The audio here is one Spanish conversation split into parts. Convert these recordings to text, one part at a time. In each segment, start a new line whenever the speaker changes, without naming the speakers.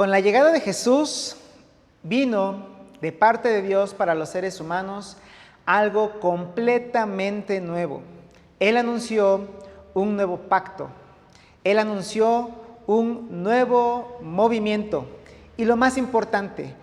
Con la llegada de Jesús vino de parte de Dios para los seres humanos algo completamente nuevo. Él anunció un nuevo pacto. Él anunció un nuevo movimiento. Y lo más importante,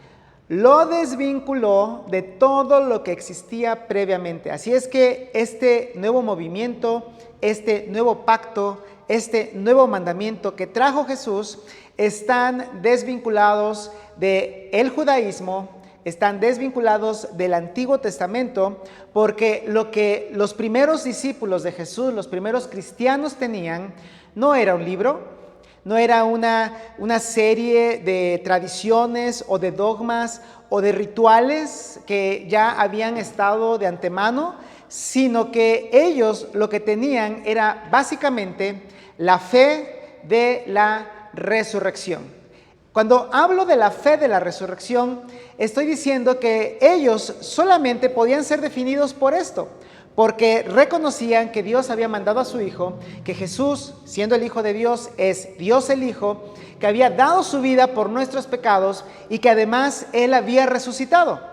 lo desvinculó de todo lo que existía previamente. Así es que este nuevo movimiento, este nuevo pacto, este nuevo mandamiento que trajo Jesús, están desvinculados del judaísmo, están desvinculados del Antiguo Testamento, porque lo que los primeros discípulos de Jesús, los primeros cristianos tenían, no era un libro, no era una serie de tradiciones o de dogmas o de rituales que ya habían estado de antemano, sino que ellos lo que tenían era básicamente la fe de la resurrección. Cuando hablo de la fe de la resurrección, estoy diciendo que ellos solamente podían ser definidos por esto, porque reconocían que Dios había mandado a su Hijo, que Jesús, siendo el Hijo de Dios, es Dios el Hijo, que había dado su vida por nuestros pecados y que además Él había resucitado.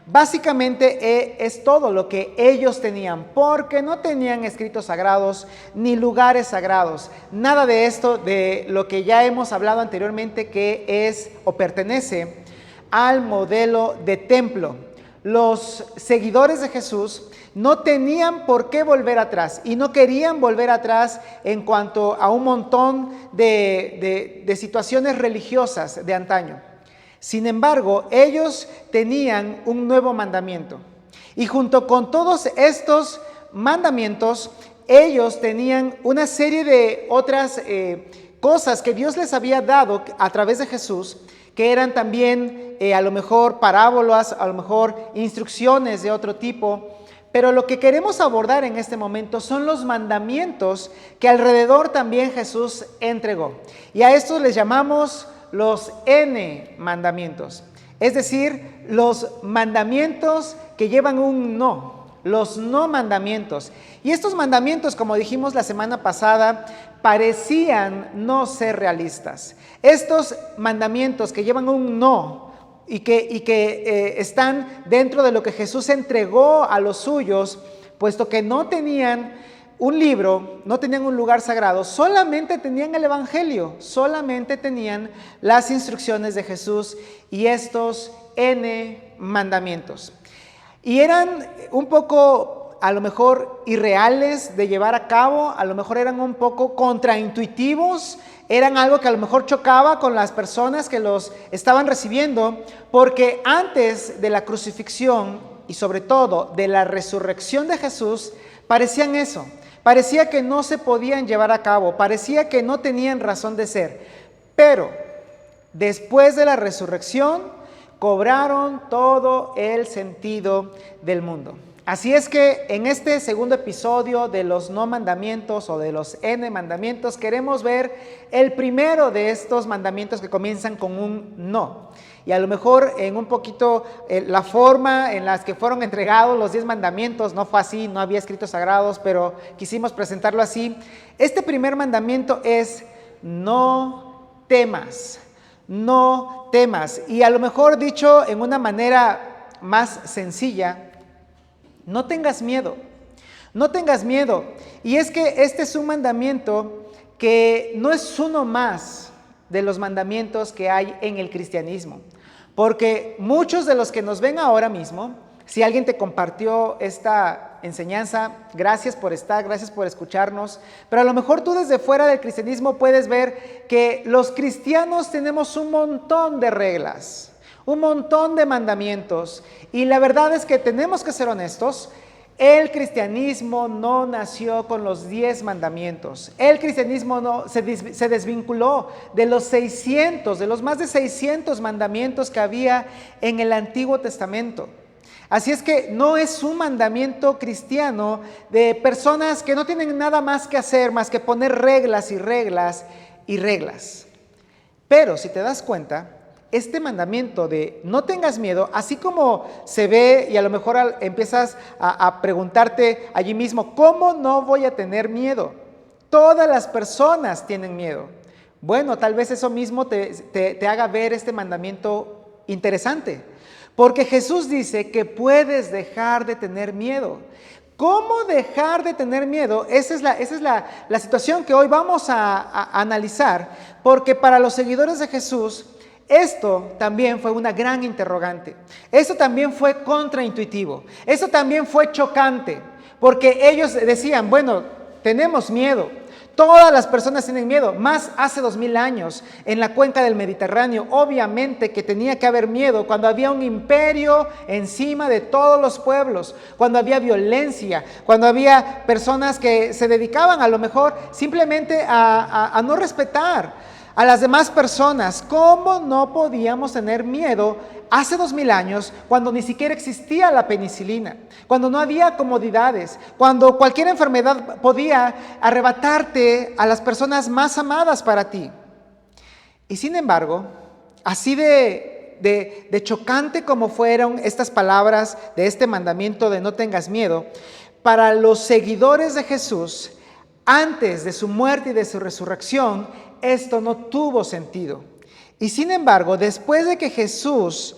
Básicamente es todo lo que ellos tenían, porque no tenían escritos sagrados ni lugares sagrados. Nada de esto, de lo que ya hemos hablado anteriormente, que es o pertenece al modelo de templo. Los seguidores de Jesús no tenían por qué volver atrás y no querían volver atrás en cuanto a un montón de situaciones religiosas de antaño. Sin embargo, ellos tenían un nuevo mandamiento. Y junto con todos estos mandamientos, ellos tenían una serie de otras cosas que Dios les había dado a través de Jesús, que eran también a lo mejor parábolas, a lo mejor instrucciones de otro tipo. Pero lo que queremos abordar en este momento son los mandamientos que alrededor también Jesús entregó. Y a estos les llamamos los N mandamientos, es decir, los mandamientos que llevan un no, los no mandamientos. Y estos mandamientos, como dijimos la semana pasada, parecían no ser realistas. Estos mandamientos que llevan un no y que están dentro de lo que Jesús entregó a los suyos, puesto que no tenían un libro, no tenían un lugar sagrado, solamente tenían el Evangelio, solamente tenían las instrucciones de Jesús y estos N mandamientos. Y eran un poco, a lo mejor, irreales de llevar a cabo, a lo mejor eran un poco contraintuitivos, eran algo que a lo mejor chocaba con las personas que los estaban recibiendo, porque antes de la crucifixión y sobre todo de la resurrección de Jesús, parecían eso. Parecía que no se podían llevar a cabo, parecía que no tenían razón de ser. Pero después de la resurrección, cobraron todo el sentido del mundo. Así es que en este segundo episodio de los no mandamientos o de los N mandamientos, queremos ver el primero de estos mandamientos que comienzan con un no. Y a lo mejor en un poquito la forma en la que fueron entregados los 10 mandamientos no fue así, no había escritos sagrados, pero quisimos presentarlo así. Este primer mandamiento es no temas, no temas. Y a lo mejor dicho en una manera más sencilla, no tengas miedo, no tengas miedo. Y es que este es un mandamiento que no es uno más de los mandamientos que hay en el cristianismo. Porque muchos de los que nos ven ahora mismo, si alguien te compartió esta enseñanza, gracias por estar, gracias por escucharnos, pero a lo mejor tú desde fuera del cristianismo puedes ver que los cristianos tenemos un montón de reglas, un montón de mandamientos, y la verdad es que tenemos que ser honestos. El cristianismo no nació con los 10 mandamientos. El cristianismo no se desvinculó de los más de 600 mandamientos que había en el Antiguo Testamento. Así es que no es un mandamiento cristiano de personas que no tienen nada más que hacer más que poner reglas y reglas y reglas. Pero si te das cuenta, este mandamiento de no tengas miedo, así como se ve y a lo mejor empiezas a preguntarte allí mismo, ¿cómo no voy a tener miedo? Todas las personas tienen miedo. Bueno, tal vez eso mismo te haga ver este mandamiento interesante, porque Jesús dice que puedes dejar de tener miedo. ¿Cómo dejar de tener miedo? Esa es la situación que hoy vamos a analizar, porque para los seguidores de Jesús, esto también fue una gran interrogante. Esto también fue contraintuitivo. Esto también fue chocante, porque ellos decían, bueno, tenemos miedo. Todas las personas tienen miedo, más hace 2000 años en la cuenca del Mediterráneo. Obviamente que tenía que haber miedo cuando había un imperio encima de todos los pueblos, cuando había violencia, cuando había personas que se dedicaban a lo mejor simplemente a no respetar a las demás personas. ¿Cómo no podíamos tener miedo hace 2000 años cuando ni siquiera existía la penicilina, cuando no había comodidades, cuando cualquier enfermedad podía arrebatarte a las personas más amadas para ti? Y sin embargo, así de chocante como fueron estas palabras de este mandamiento de no tengas miedo, para los seguidores de Jesús, antes de su muerte y de su resurrección, esto no tuvo sentido. Y sin embargo, después de que Jesús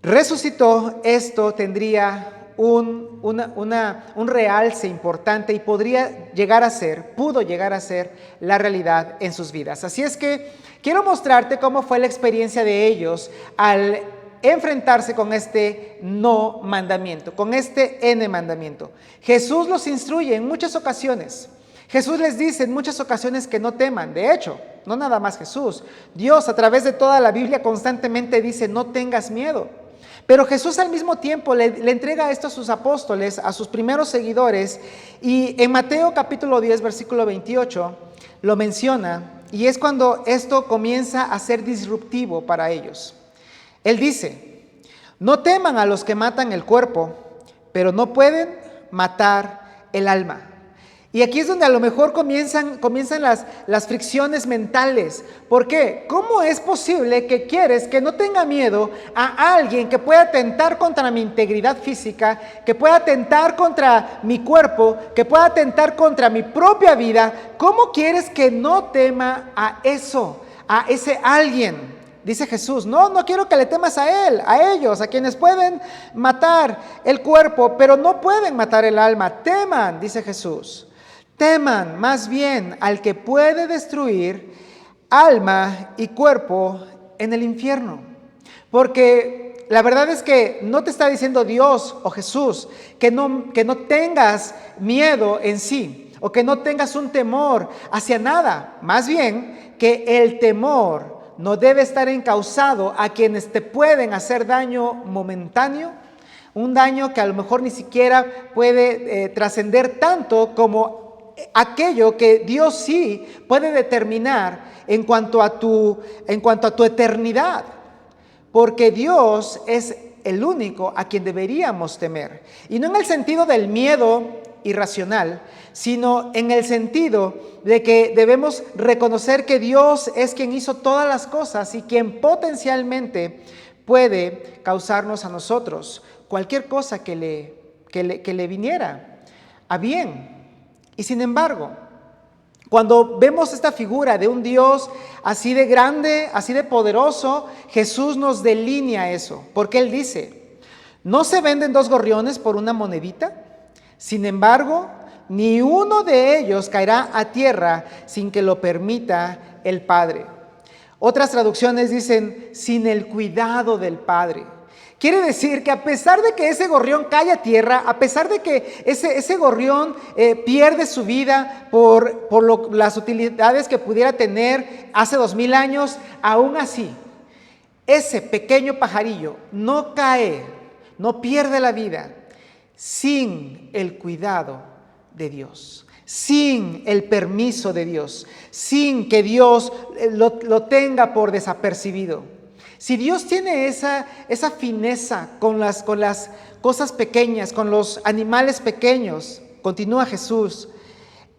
resucitó, esto tendría un realce importante y pudo llegar a ser la realidad en sus vidas. Así es que quiero mostrarte cómo fue la experiencia de ellos al enfrentarse con este no mandamiento, con este N mandamiento. Jesús los instruye en muchas ocasiones. Jesús les dice en muchas ocasiones que no teman. De hecho, no nada más Jesús. Dios a través de toda la Biblia constantemente dice no tengas miedo. Pero Jesús al mismo tiempo le entrega esto a sus apóstoles, a sus primeros seguidores. Y en Mateo capítulo 10, versículo 28, lo menciona. Y es cuando esto comienza a ser disruptivo para ellos. Él dice, no teman a los que matan el cuerpo, pero no pueden matar el alma. Y aquí es donde a lo mejor comienzan las fricciones mentales. ¿Por qué? ¿Cómo es posible que quieres que no tenga miedo a alguien que pueda atentar contra mi integridad física, que pueda atentar contra mi cuerpo, que pueda atentar contra mi propia vida? ¿Cómo quieres que no tema a eso, a ese alguien? Dice Jesús, no quiero que le temas a él, a ellos, a quienes pueden matar el cuerpo, pero no pueden matar el alma. Teman, dice Jesús. Teman más bien al que puede destruir alma y cuerpo en el infierno. Porque la verdad es que no te está diciendo Dios o Jesús que no tengas miedo en sí o que no tengas un temor hacia nada. Más bien que el temor no debe estar encauzado a quienes te pueden hacer daño momentáneo, un daño que a lo mejor ni siquiera puede trascender tanto como aquello que Dios sí puede determinar en cuanto a tu eternidad, porque Dios es el único a quien deberíamos temer, y no en el sentido del miedo irracional, sino en el sentido de que debemos reconocer que Dios es quien hizo todas las cosas y quien potencialmente puede causarnos a nosotros cualquier cosa que le viniera a bien. Y sin embargo, cuando vemos esta figura de un Dios así de grande, así de poderoso, Jesús nos delinea eso, porque Él dice, ¿no se venden 2 gorriones por una monedita? Sin embargo, ni uno de ellos caerá a tierra sin que lo permita el Padre. Otras traducciones dicen, sin el cuidado del Padre. Quiere decir que a pesar de que ese gorrión cae a tierra, a pesar de que ese gorrión pierde su vida por las utilidades que pudiera tener hace 2000 años, aún así, ese pequeño pajarillo no cae, no pierde la vida sin el cuidado de Dios, sin el permiso de Dios, sin que Dios lo tenga por desapercibido. Si Dios tiene esa fineza con las cosas pequeñas, con los animales pequeños, continúa Jesús,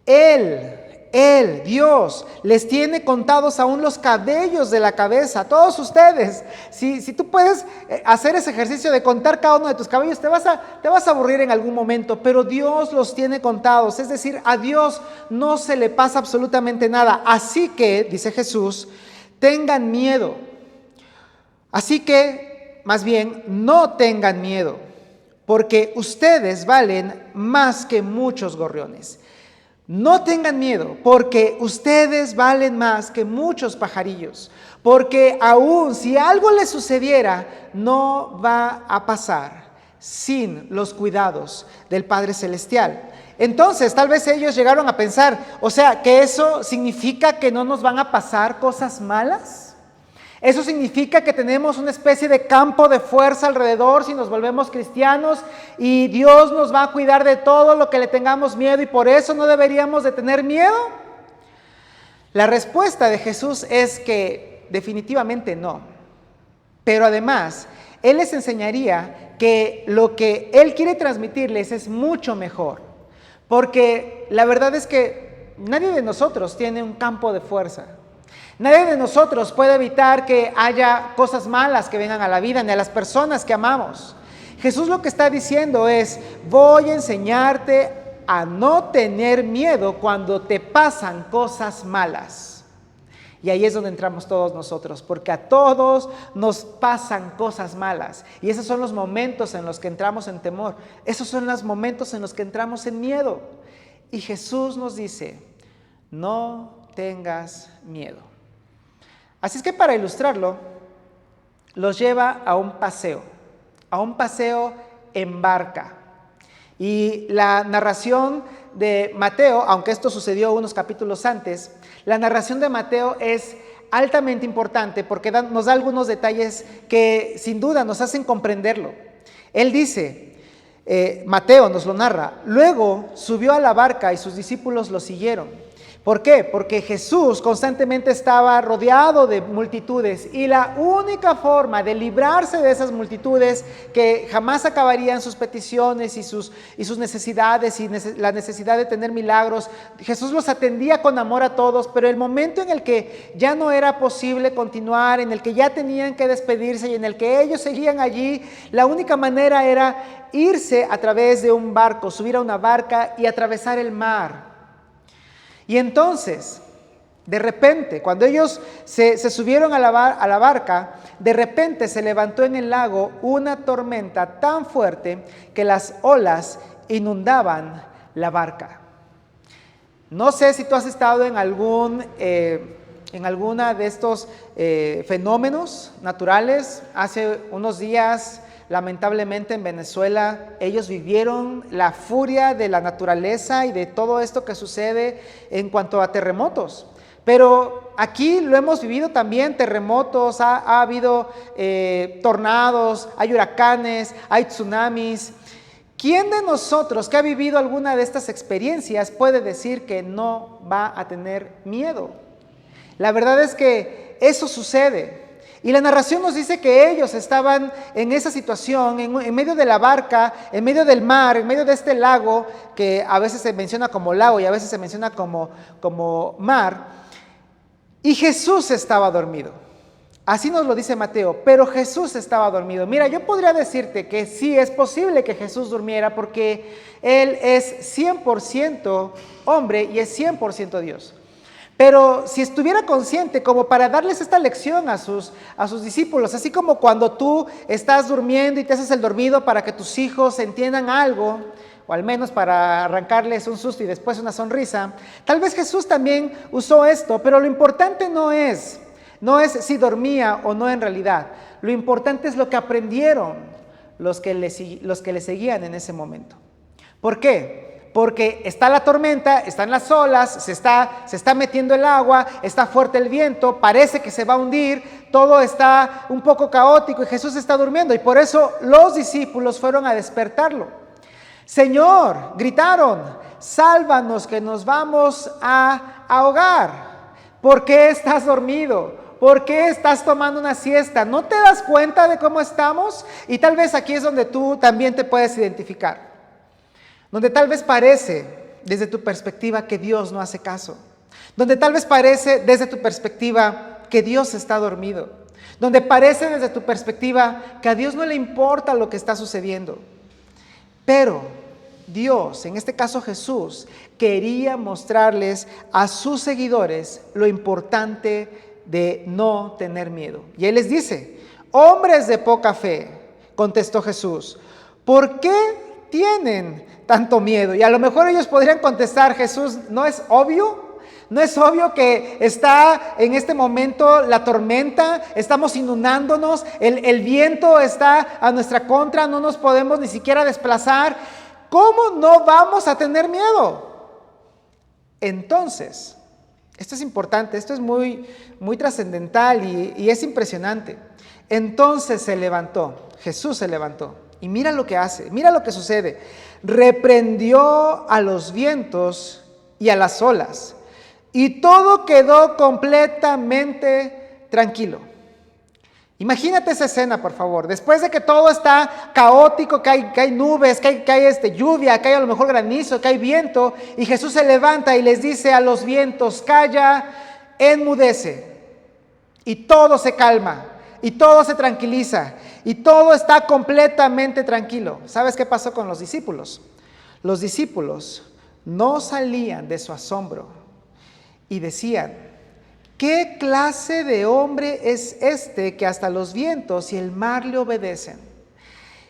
Él Él, Dios, les tiene contados aún los cabellos de la cabeza. Todos ustedes, si tú puedes hacer ese ejercicio de contar cada uno de tus cabellos, te vas a aburrir en algún momento, pero Dios los tiene contados. Es decir, a Dios no se le pasa absolutamente nada. Así que, dice Jesús, tengan miedo. Así que, más bien, no tengan miedo, porque ustedes valen más que muchos gorriones. No tengan miedo, porque ustedes valen más que muchos pajarillos, porque aún si algo les sucediera, no va a pasar sin los cuidados del Padre Celestial. Entonces, tal vez ellos llegaron a pensar, o sea, que eso significa que no nos van a pasar cosas malas. Eso significa que tenemos una especie de campo de fuerza alrededor si nos volvemos cristianos y Dios nos va a cuidar de todo lo que le tengamos miedo y por eso no deberíamos de tener miedo. La respuesta de Jesús es que definitivamente no. Pero además, Él les enseñaría que lo que Él quiere transmitirles es mucho mejor. Porque la verdad es que nadie de nosotros tiene un campo de fuerza. Nadie de nosotros puede evitar que haya cosas malas que vengan a la vida, ni a las personas que amamos. Jesús lo que está diciendo es, voy a enseñarte a no tener miedo cuando te pasan cosas malas. Y ahí es donde entramos todos nosotros, porque a todos nos pasan cosas malas. Y esos son los momentos en los que entramos en temor. Esos son los momentos en los que entramos en miedo. Y Jesús nos dice, no tengas miedo. Así es que para ilustrarlo, los lleva a un paseo en barca. Y la narración de Mateo, aunque esto sucedió unos capítulos antes, la narración de Mateo es altamente importante porque nos da algunos detalles que sin duda nos hacen comprenderlo. Él dice, Mateo nos lo narra, luego subió a la barca y sus discípulos lo siguieron. ¿Por qué? Porque Jesús constantemente estaba rodeado de multitudes y la única forma de librarse de esas multitudes que jamás acabarían sus peticiones y sus necesidades y la necesidad de tener milagros, Jesús los atendía con amor a todos, pero el momento en el que ya no era posible continuar, en el que ya tenían que despedirse y en el que ellos seguían allí, la única manera era irse a través de un barco, subir a una barca y atravesar el mar. Y entonces, de repente, cuando ellos se subieron a la barca, de repente se levantó en el lago una tormenta tan fuerte que las olas inundaban la barca. No sé si tú has estado en alguna de estos fenómenos naturales. Hace unos días, lamentablemente en Venezuela, ellos vivieron la furia de la naturaleza y de todo esto que sucede en cuanto a terremotos. Pero aquí lo hemos vivido también, terremotos, ha habido tornados, hay huracanes, hay tsunamis. ¿Quién de nosotros que ha vivido alguna de estas experiencias puede decir que no va a tener miedo? La verdad es que eso sucede. Y la narración nos dice que ellos estaban en esa situación, en medio de la barca, en medio del mar, en medio de este lago, que a veces se menciona como lago y a veces se menciona como mar, y Jesús estaba dormido. Así nos lo dice Mateo, pero Jesús estaba dormido. Mira, yo podría decirte que sí es posible que Jesús durmiera porque Él es 100% hombre y es 100% Dios. Pero si estuviera consciente como para darles esta lección a sus discípulos, así como cuando tú estás durmiendo y te haces el dormido para que tus hijos entiendan algo, o al menos para arrancarles un susto y después una sonrisa, tal vez Jesús también usó esto, pero lo importante no es si dormía o no en realidad. Lo importante es lo que aprendieron los que le seguían en ese momento. ¿Por qué? Porque está la tormenta, están las olas, se está metiendo el agua, está fuerte el viento, parece que se va a hundir, todo está un poco caótico y Jesús está durmiendo. Y por eso los discípulos fueron a despertarlo. Señor, gritaron, sálvanos que nos vamos a ahogar. ¿Por qué estás dormido? ¿Por qué estás tomando una siesta? ¿No te das cuenta de cómo estamos? Y tal vez aquí es donde tú también te puedes identificar. Donde tal vez parece, desde tu perspectiva, que Dios no hace caso. donde tal vez parece desde tu perspectiva que Dios está dormido, donde parece desde tu perspectiva que a Dios no le importa lo que está sucediendo. Pero Dios, en este caso Jesús, quería mostrarles a sus seguidores lo importante de no tener miedo. Y Él les dice: hombres de poca fe, contestó Jesús, ¿por qué tienen tanto miedo? Y a lo mejor ellos podrían contestar: Jesús, ¿no es obvio? ¿No es obvio que está en este momento la tormenta? Estamos inundándonos, el viento está a nuestra contra, no nos podemos ni siquiera desplazar. ¿Cómo no vamos a tener miedo? Entonces, esto es importante, esto es muy trascendental y es impresionante. Entonces se levantó, Jesús se levantó, y mira lo que hace, mira lo que sucede. Reprendió a los vientos y a las olas, y todo quedó completamente tranquilo. Imagínate esa escena, por favor. Después de que todo está caótico, que hay nubes, que hay lluvia, que hay a lo mejor granizo, que hay viento, y Jesús se levanta y les dice a los vientos: calla, enmudece. Y todo se calma, y todo se tranquiliza, y todo está completamente tranquilo. ¿Sabes qué pasó con los discípulos? Los discípulos no salían de su asombro y decían: ¿qué clase de hombre es este que hasta los vientos y el mar le obedecen?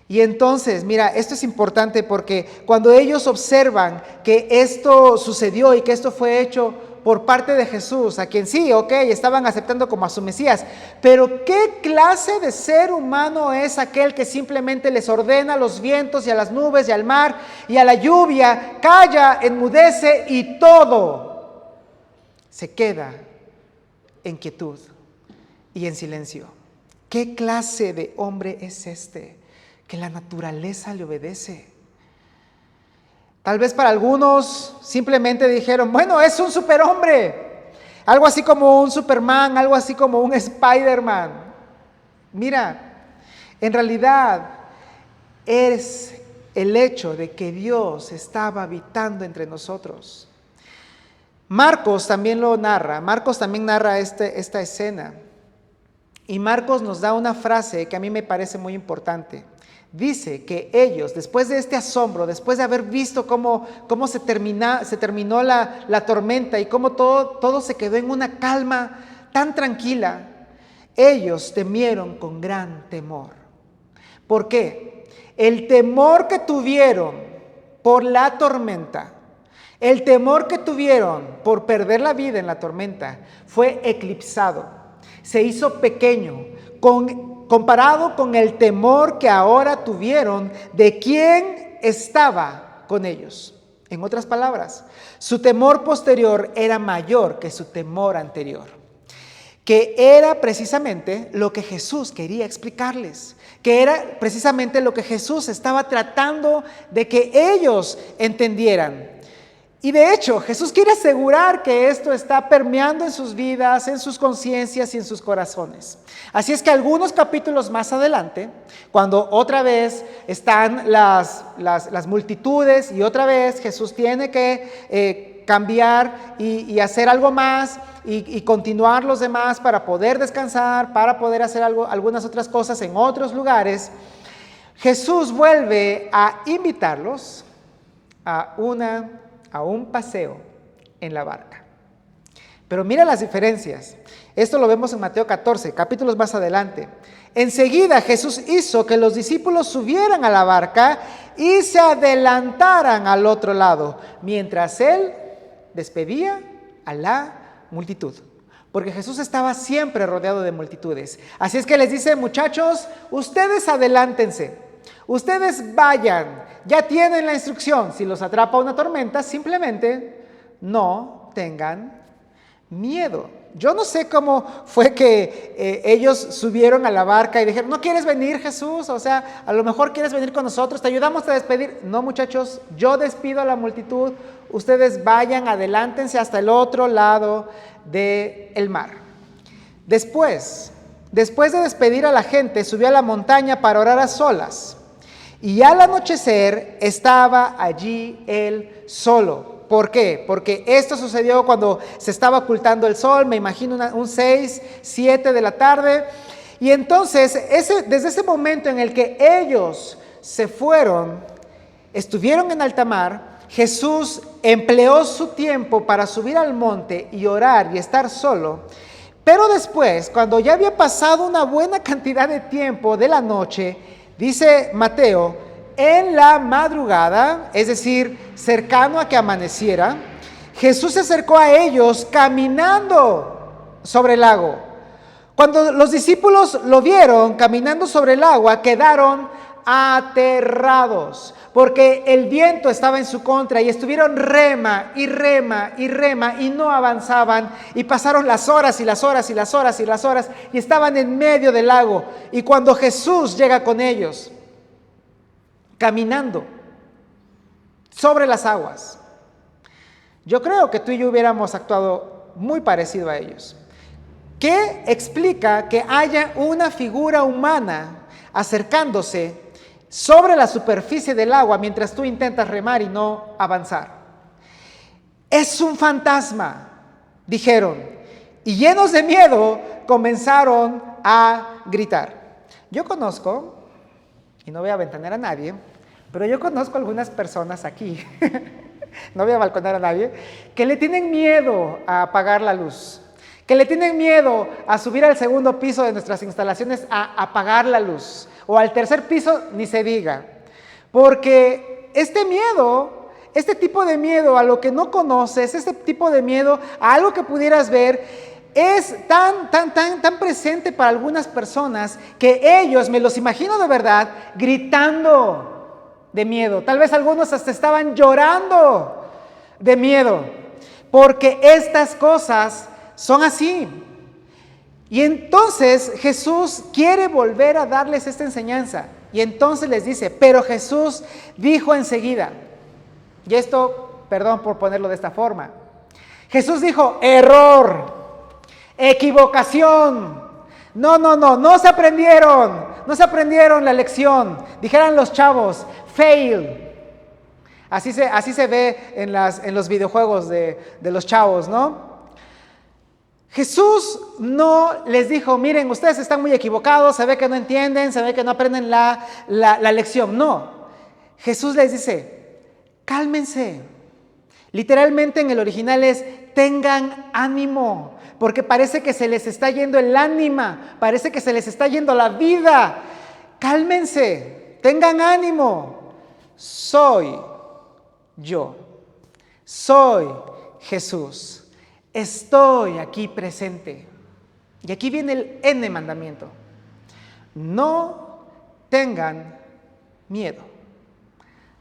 Y entonces, mira, esto es importante porque cuando ellos observan que esto sucedió y que esto fue hecho por parte de Jesús, a quien sí, estaban aceptando como a su Mesías, pero ¿qué clase de ser humano es aquel que simplemente les ordena a los vientos y a las nubes y al mar y a la lluvia: calla, enmudece, y todo se queda en quietud y en silencio? ¿Qué clase de hombre es este que la naturaleza le obedece? Tal vez para algunos simplemente dijeron: bueno, es un superhombre, algo así como un Superman, algo así como un Spider-Man. Mira, en realidad es el hecho de que Dios estaba habitando entre nosotros. Marcos también lo narra, Marcos también narra esta escena, y Marcos nos da una frase que a mí me parece muy importante. Dice que ellos, después de este asombro, después de haber visto cómo se terminó la tormenta y cómo todo se quedó en una calma tan tranquila, ellos temieron con gran temor. ¿Por qué? El temor que tuvieron por la tormenta, el temor que tuvieron por perder la vida en la tormenta, fue eclipsado, se hizo pequeño, comparado con el temor que ahora tuvieron de quién estaba con ellos. En otras palabras, su temor posterior era mayor que su temor anterior, que era precisamente lo que Jesús quería explicarles, que era precisamente lo que Jesús estaba tratando de que ellos entendieran. Y de hecho, Jesús quiere asegurar que esto está permeando en sus vidas, en sus conciencias y en sus corazones. Así es que algunos capítulos más adelante, cuando otra vez están las multitudes y otra vez Jesús tiene que cambiar y hacer algo más y continuar los demás para poder descansar, para poder hacer algunas otras cosas en otros lugares, Jesús vuelve a invitarlos a un paseo en la barca. Pero mira las diferencias. Esto lo vemos en Mateo 14, capítulos más adelante. Enseguida Jesús hizo que los discípulos subieran a la barca y se adelantaran al otro lado, mientras Él despedía a la multitud. Porque Jesús estaba siempre rodeado de multitudes. Así es que les dice: muchachos, ustedes adelántense. Ustedes vayan, ya tienen la instrucción. Si los atrapa una tormenta, simplemente no tengan miedo. Yo no sé cómo fue que ellos subieron a la barca y dijeron: ¿no quieres venir, Jesús? O sea, a lo mejor quieres venir con nosotros, te ayudamos a despedir. No, muchachos, yo despido a la multitud, ustedes vayan, adelántense hasta el otro lado del mar. Después de despedir a la gente, subió a la montaña para orar a solas. Y al anochecer estaba allí él solo. ¿Por qué? Porque esto sucedió cuando se estaba ocultando el sol, me imagino un 6, 7 de la tarde. Y entonces, desde ese momento en el que ellos se fueron, estuvieron en alta mar, Jesús empleó su tiempo para subir al monte y orar y estar solo. Pero después, cuando ya había pasado una buena cantidad de tiempo de la noche, dice Mateo, en la madrugada, es decir, cercano a que amaneciera, Jesús se acercó a ellos caminando sobre el lago. Cuando los discípulos lo vieron caminando sobre el agua, quedaron aterrados, porque el viento estaba en su contra y estuvieron rema y rema y rema y no avanzaban, y pasaron las horas y las horas y las horas y las horas y estaban en medio del lago. Y cuando Jesús llega con ellos, caminando sobre las aguas, yo creo que tú y yo hubiéramos actuado muy parecido a ellos. ¿Qué explica que haya una figura humana acercándose sobre la superficie del agua mientras tú intentas remar y no avanzar? Es un fantasma, dijeron, y llenos de miedo comenzaron a gritar. Yo conozco, y no voy a ventanear a nadie, pero yo conozco algunas personas aquí, no voy a balconar a nadie, que le tienen miedo a apagar la luz, que le tienen miedo a subir al segundo piso de nuestras instalaciones a apagar la luz, o al tercer piso ni se diga, porque este miedo, este tipo de miedo a lo que no conoces, este tipo de miedo a algo que pudieras ver, es tan presente para algunas personas que ellos, me los imagino de verdad, gritando de miedo. Tal vez algunos hasta estaban llorando de miedo, porque estas cosas son así. Y entonces Jesús quiere volver a darles esta enseñanza. Y entonces les dice, pero Jesús dijo enseguida, y esto, perdón por ponerlo de esta forma, Jesús dijo, error, equivocación, no se aprendieron la lección, dijeran los chavos, fail. Así se ve en los videojuegos de los chavos, ¿no? Jesús no les dijo, miren, ustedes están muy equivocados, se ve que no entienden, se ve que no aprenden la lección. No, Jesús les dice, cálmense. Literalmente en el original es, tengan ánimo, porque parece que se les está yendo el ánima, parece que se les está yendo la vida. Cálmense, tengan ánimo. Soy yo, soy Jesús. Estoy aquí presente. Y aquí viene el N mandamiento. No tengan miedo.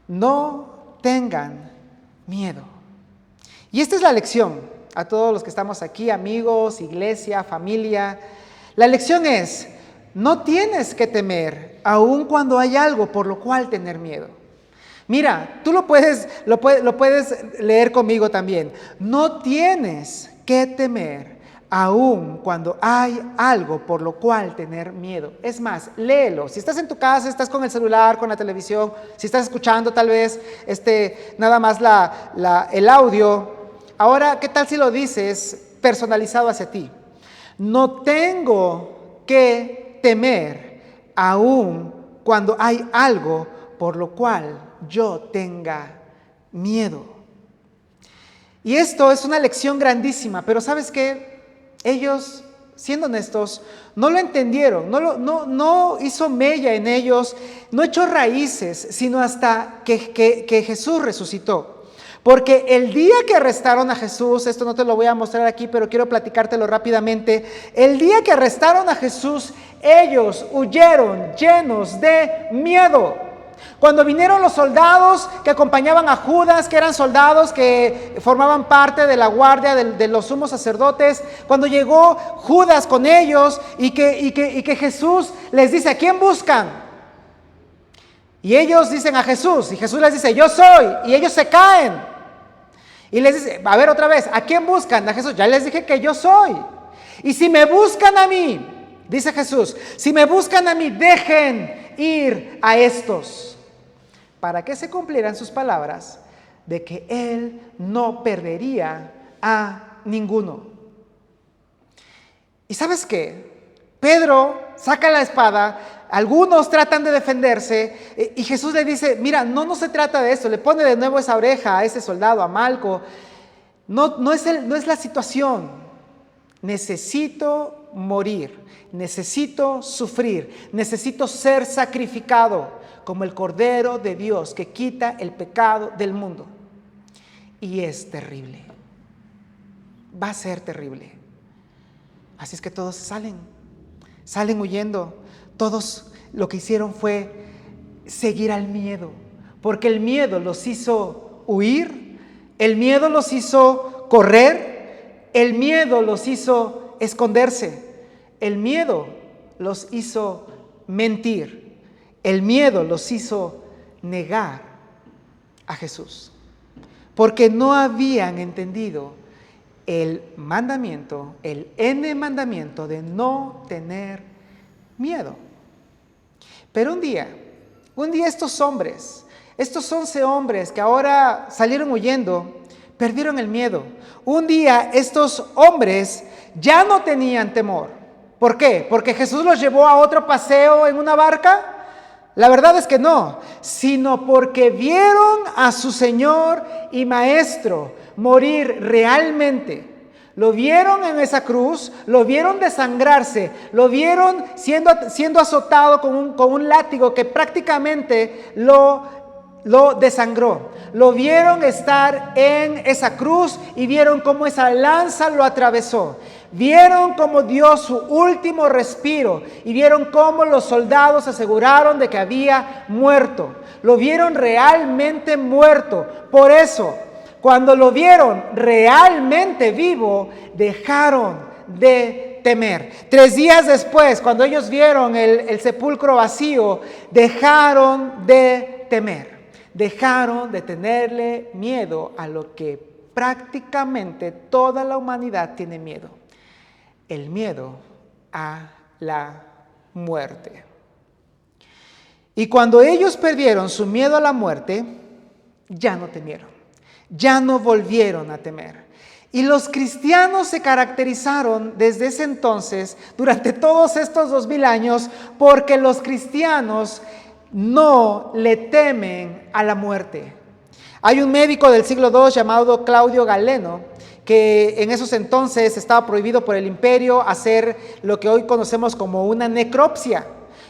No tengan miedo. Y esta es la lección a todos los que estamos aquí, amigos, iglesia, familia. La lección es, no tienes que temer, aun cuando hay algo por lo cual tener miedo. Mira, tú lo puedes leer conmigo también. No tienes que temer, aun cuando hay algo por lo cual tener miedo. Es más, léelo. Si estás en tu casa, estás con el celular, con la televisión, si estás escuchando tal vez nada más el audio. Ahora, ¿qué tal si lo dices personalizado hacia ti? No tengo que temer, aun cuando hay algo por lo cual yo tenga miedo. Y esto es una lección grandísima, pero ¿sabes qué? Ellos, siendo honestos, no lo entendieron, no hizo mella en ellos, no echó raíces, sino hasta que Jesús resucitó. Porque el día que arrestaron a Jesús, esto no te lo voy a mostrar aquí, pero quiero platicártelo rápidamente. El día que arrestaron a Jesús, ellos huyeron llenos de miedo. Cuando vinieron los soldados que acompañaban a Judas, que eran soldados que formaban parte de la guardia de los sumos sacerdotes, cuando llegó Judas con ellos y que Jesús les dice, ¿a quién buscan? Y ellos dicen a Jesús, y Jesús les dice, yo soy, y ellos se caen. Y les dice, a ver otra vez, ¿a quién buscan? A Jesús, ya les dije que yo soy. Y si me buscan a mí, dice Jesús, si me buscan a mí, dejen ir a estos. Para que se cumplieran sus palabras, de que Él no perdería a ninguno. ¿Y sabes qué? Pedro saca la espada, algunos tratan de defenderse y Jesús le dice, mira, no se trata de eso. Le pone de nuevo esa oreja a ese soldado, a Malco. No es la situación. Necesito morir, necesito sufrir, necesito ser sacrificado como el Cordero de Dios que quita el pecado del mundo. Y es terrible. Va a ser terrible. Así es que todos salen huyendo. Todos lo que hicieron fue seguir al miedo, porque el miedo los hizo huir, el miedo los hizo correr, el miedo los hizo esconderse, el miedo los hizo mentir, el miedo los hizo negar a Jesús, porque no habían entendido el mandamiento, el mandamiento de no tener miedo. Pero un día estos 11 hombres que ahora salieron huyendo, perdieron el miedo. Un día estos hombres ya no tenían temor. ¿Por qué? ¿Porque Jesús los llevó a otro paseo en una barca? La verdad es que no, sino porque vieron a su Señor y Maestro morir realmente. Lo vieron en esa cruz, lo vieron desangrarse, lo vieron siendo azotado con un látigo que prácticamente lo desangró. Lo vieron estar en esa cruz y vieron cómo esa lanza lo atravesó. Vieron cómo dio su último respiro y vieron cómo los soldados aseguraron de que había muerto. Lo vieron realmente muerto. Por eso, cuando lo vieron realmente vivo, dejaron de temer. 3 días después, cuando ellos vieron el sepulcro vacío, dejaron de temer. Dejaron de tenerle miedo a lo que prácticamente toda la humanidad tiene miedo. El miedo a la muerte. Y cuando ellos perdieron su miedo a la muerte, ya no temieron. Ya no volvieron a temer. Y los cristianos se caracterizaron desde ese entonces, durante todos estos 2000 años, porque los cristianos no le temen a la muerte. Hay un médico del siglo II llamado Claudio Galeno, que en esos entonces estaba prohibido por el imperio hacer lo que hoy conocemos como una necropsia.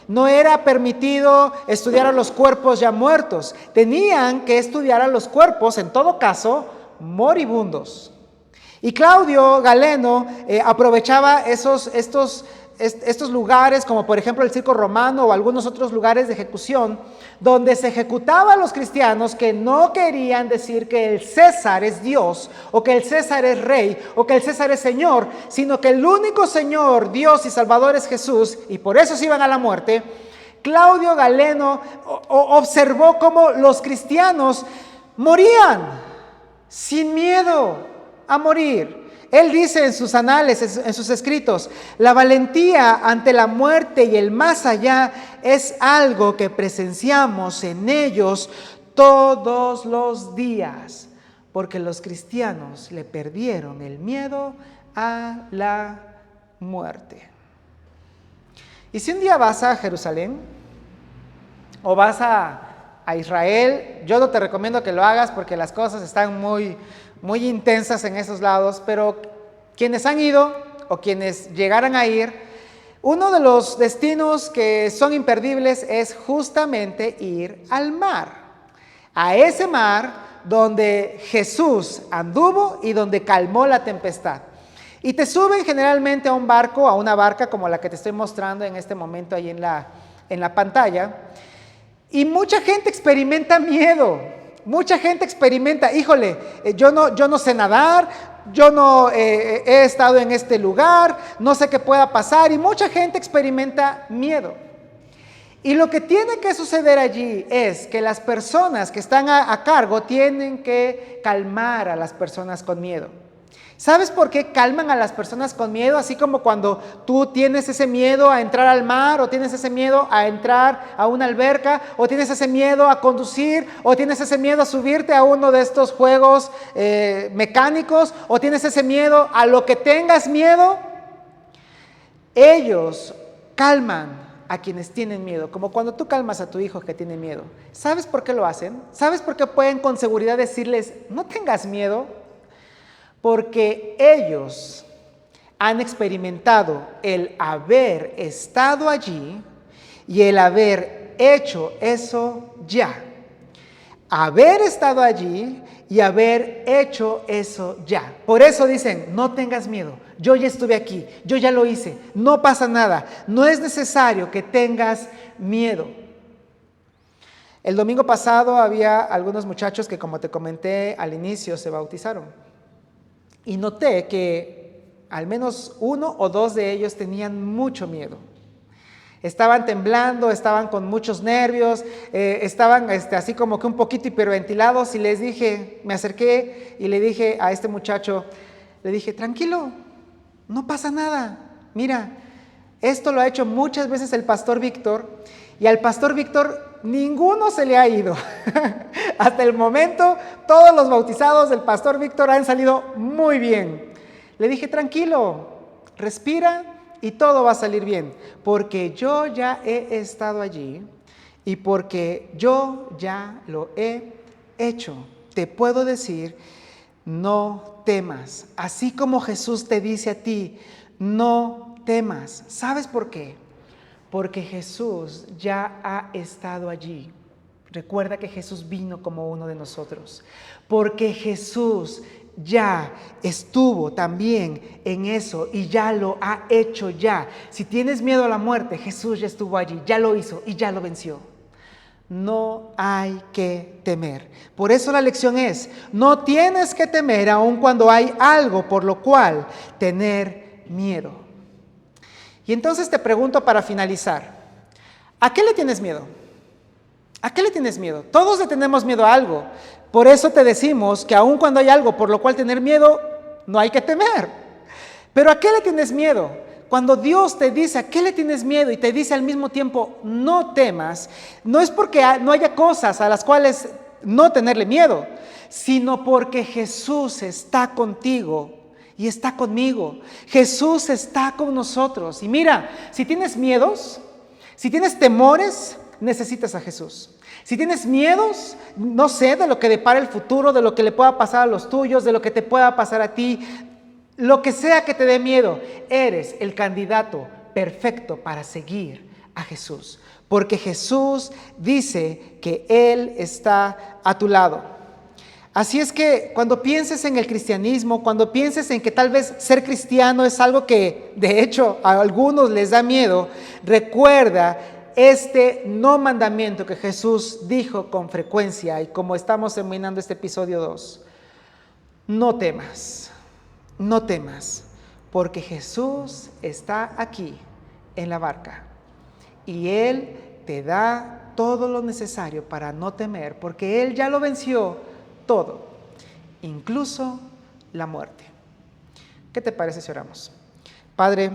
No era permitido estudiar a los cuerpos ya muertos. Tenían que estudiar a los cuerpos, en todo caso, moribundos. Y Claudio Galeno aprovechaba estos lugares, como por ejemplo el circo romano o algunos otros lugares de ejecución, donde se ejecutaba a los cristianos que no querían decir que el César es Dios, o que el César es rey, o que el César es Señor, sino que el único Señor, Dios y Salvador es Jesús, y por eso se iban a la muerte. Claudio Galeno observó cómo los cristianos morían sin miedo a morir. Él dice en sus anales, en sus escritos, la valentía ante la muerte y el más allá es algo que presenciamos en ellos todos los días, porque los cristianos le perdieron el miedo a la muerte. Y si un día vas a Jerusalén o vas a Israel, yo no te recomiendo que lo hagas porque las cosas están muy intensas en esos lados, pero quienes han ido o quienes llegaran a ir, uno de los destinos que son imperdibles es justamente ir al mar, a ese mar donde Jesús anduvo y donde calmó la tempestad. Y te suben generalmente a un barco, a una barca como la que te estoy mostrando en este momento ahí en la pantalla, y mucha gente experimenta miedo. Mucha gente experimenta, híjole, yo no sé nadar, yo no he estado en este lugar, no sé qué pueda pasar, y mucha gente experimenta miedo. Y lo que tiene que suceder allí es que las personas que están a cargo tienen que calmar a las personas con miedo. ¿Sabes por qué calman a las personas con miedo? Así como cuando tú tienes ese miedo a entrar al mar, o tienes ese miedo a entrar a una alberca, o tienes ese miedo a conducir, o tienes ese miedo a subirte a uno de estos juegos mecánicos, o tienes ese miedo a lo que tengas miedo. Ellos calman a quienes tienen miedo, como cuando tú calmas a tu hijo que tiene miedo. ¿Sabes por qué lo hacen? ¿Sabes por qué pueden con seguridad decirles, no tengas miedo? Porque ellos han experimentado el haber estado allí y el haber hecho eso ya. Haber estado allí y haber hecho eso ya. Por eso dicen, no tengas miedo, yo ya estuve aquí, yo ya lo hice, no pasa nada, no es necesario que tengas miedo. El domingo pasado había algunos muchachos que, como te comenté al inicio, se bautizaron. Y noté que al menos uno o dos de ellos tenían mucho miedo. Estaban temblando, estaban con muchos nervios, estaban así como que un poquito hiperventilados, y les dije, me acerqué y le dije a este muchacho, le dije, tranquilo, no pasa nada. Mira, esto lo ha hecho muchas veces el pastor Víctor, y al pastor Víctor ninguno se le ha ido. Hasta el momento, todos los bautizados del pastor Víctor han salido muy bien. Le dije, tranquilo, respira y todo va a salir bien, porque yo ya he estado allí y porque yo ya lo he hecho. Te puedo decir, no temas. Así como Jesús te dice a ti, no temas. ¿Sabes por qué? Porque Jesús ya ha estado allí. Recuerda que Jesús vino como uno de nosotros. Porque Jesús ya estuvo también en eso y ya lo ha hecho ya. Si tienes miedo a la muerte, Jesús ya estuvo allí, ya lo hizo y ya lo venció. No hay que temer. Por eso la lección es, no tienes que temer aun cuando hay algo por lo cual tener miedo. Y entonces te pregunto para finalizar, ¿a qué le tienes miedo? ¿A qué le tienes miedo? Todos le tenemos miedo a algo. Por eso te decimos que aun cuando hay algo por lo cual tener miedo, no hay que temer. Pero ¿a qué le tienes miedo? Cuando Dios te dice a qué le tienes miedo y te dice al mismo tiempo no temas, no es porque no haya cosas a las cuales no tenerle miedo, sino porque Jesús está contigo y está conmigo. Jesús está con nosotros. Y mira, si tienes miedos, si tienes temores, necesitas a Jesús. Si tienes miedos, no sé, de lo que depara el futuro, de lo que le pueda pasar a los tuyos, de lo que te pueda pasar a ti, lo que sea que te dé miedo, eres el candidato perfecto para seguir a Jesús. Porque Jesús dice que Él está a tu lado. Así es que cuando pienses en el cristianismo, cuando pienses en que tal vez ser cristiano es algo que de hecho a algunos les da miedo, recuerda este no mandamiento que Jesús dijo con frecuencia, y como estamos terminando este episodio 2, no temas, no temas, porque Jesús está aquí en la barca y Él te da todo lo necesario para no temer, porque Él ya lo venció todo, incluso la muerte. ¿Qué te parece si oramos? Padre,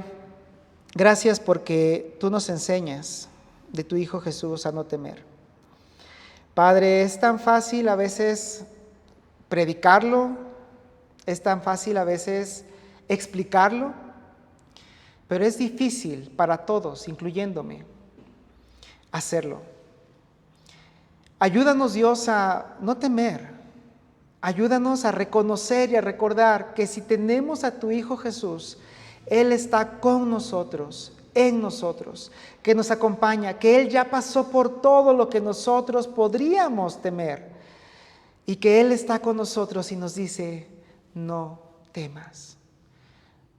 gracias porque tú nos enseñas de tu Hijo Jesús a no temer. Padre, es tan fácil a veces predicarlo, es tan fácil a veces explicarlo, pero es difícil para todos, incluyéndome, hacerlo. Ayúdanos, Dios, a no temer. Ayúdanos a reconocer y a recordar que si tenemos a tu Hijo Jesús, Él está con nosotros, en nosotros, que nos acompaña, que Él ya pasó por todo lo que nosotros podríamos temer y que Él está con nosotros y nos dice, no temas.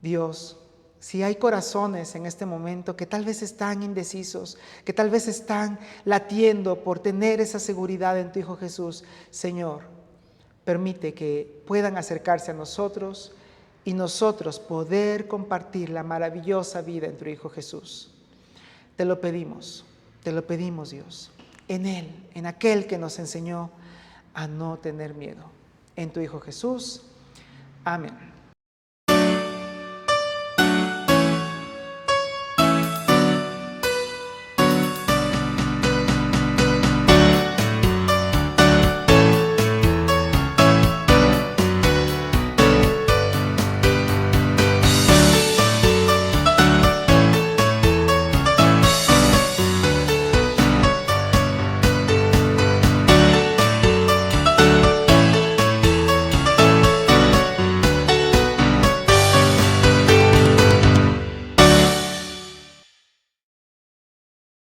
Dios, si hay corazones en este momento que tal vez están indecisos, que tal vez están latiendo por tener esa seguridad en tu Hijo Jesús, Señor, permite que puedan acercarse a nosotros y nosotros poder compartir la maravillosa vida en tu Hijo Jesús. Te lo pedimos, Dios, en Él, en aquel que nos enseñó a no tener miedo. En tu Hijo Jesús. Amén.